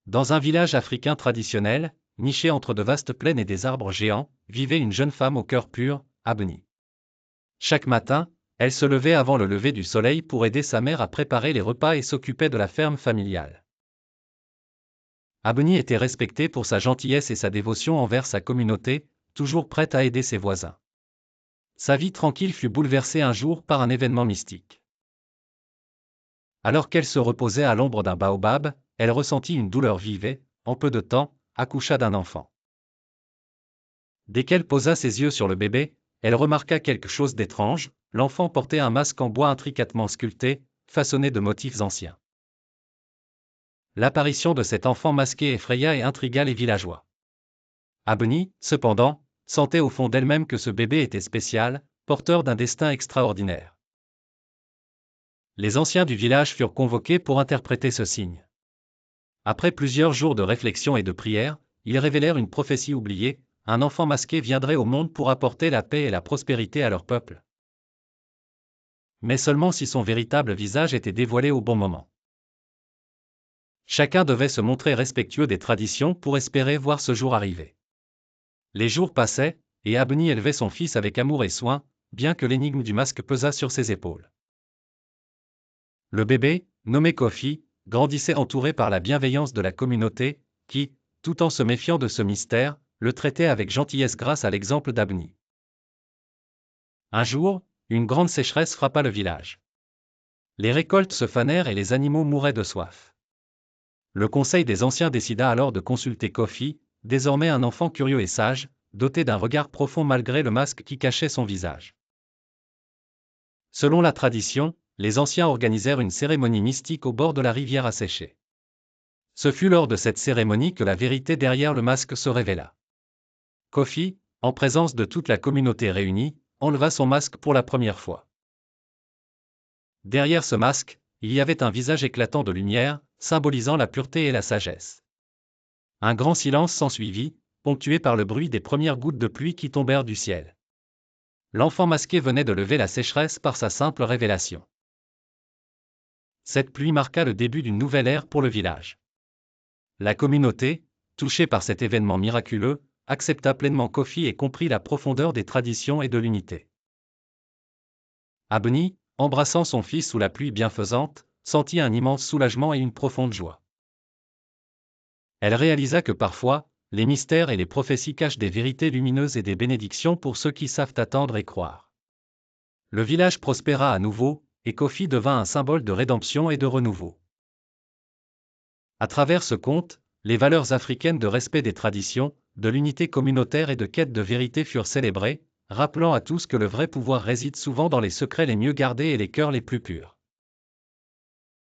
Dans un village africain traditionnel, niché entre de vastes plaines et des arbres géants, vivait une jeune femme au cœur pur, Abni. Chaque matin, elle se levait avant le lever du soleil pour aider sa mère à préparer les repas et s'occupait de la ferme familiale. Abni était respectée pour sa gentillesse et sa dévotion envers sa communauté, toujours prête à aider ses voisins. Sa vie tranquille fut bouleversée un jour par un événement mystique. Alors qu'elle se reposait à l'ombre d'un baobab, elle ressentit une douleur vive et, en peu de temps, accoucha d'un enfant. Dès qu'elle posa ses yeux sur le bébé, elle remarqua quelque chose d'étrange, l'enfant portait un masque en bois intricatement sculpté, façonné de motifs anciens. L'apparition de cet enfant masqué effraya et intrigua les villageois. Abni, cependant, sentait au fond d'elle-même que ce bébé était spécial, porteur d'un destin extraordinaire. Les anciens du village furent convoqués pour interpréter ce signe. Après plusieurs jours de réflexion et de prière, ils révélèrent une prophétie oubliée, un enfant masqué viendrait au monde pour apporter la paix et la prospérité à leur peuple. Mais seulement si son véritable visage était dévoilé au bon moment. Chacun devait se montrer respectueux des traditions pour espérer voir ce jour arriver. Les jours passaient, et Abni élevait son fils avec amour et soin, bien que l'énigme du masque pesât sur ses épaules. Le bébé, nommé Kofi, grandissait entouré par la bienveillance de la communauté, qui, tout en se méfiant de ce mystère, le traitait avec gentillesse grâce à l'exemple d'Abni. Un jour, une grande sécheresse frappa le village. Les récoltes se fanèrent et les animaux mouraient de soif. Le conseil des anciens décida alors de consulter Kofi, désormais un enfant curieux et sage, doté d'un regard profond malgré le masque qui cachait son visage. Selon la tradition, les anciens organisèrent une cérémonie mystique au bord de la rivière asséchée. Ce fut lors de cette cérémonie que la vérité derrière le masque se révéla. Kofi, en présence de toute la communauté réunie, enleva son masque pour la première fois. Derrière ce masque, il y avait un visage éclatant de lumière, symbolisant la pureté et la sagesse. Un grand silence s'ensuivit, ponctué par le bruit des premières gouttes de pluie qui tombèrent du ciel. L'enfant masqué venait de lever la sécheresse par sa simple révélation. Cette pluie marqua le début d'une nouvelle ère pour le village. La communauté, touchée par cet événement miraculeux, accepta pleinement Kofi et comprit la profondeur des traditions et de l'unité. Abni, embrassant son fils sous la pluie bienfaisante, sentit un immense soulagement et une profonde joie. Elle réalisa que parfois, les mystères et les prophéties cachent des vérités lumineuses et des bénédictions pour ceux qui savent attendre et croire. Le village prospéra à nouveau, et Kofi devint un symbole de rédemption et de renouveau. À travers ce conte, les valeurs africaines de respect des traditions, de l'unité communautaire et de quête de vérité furent célébrées, rappelant à tous que le vrai pouvoir réside souvent dans les secrets les mieux gardés et les cœurs les plus purs.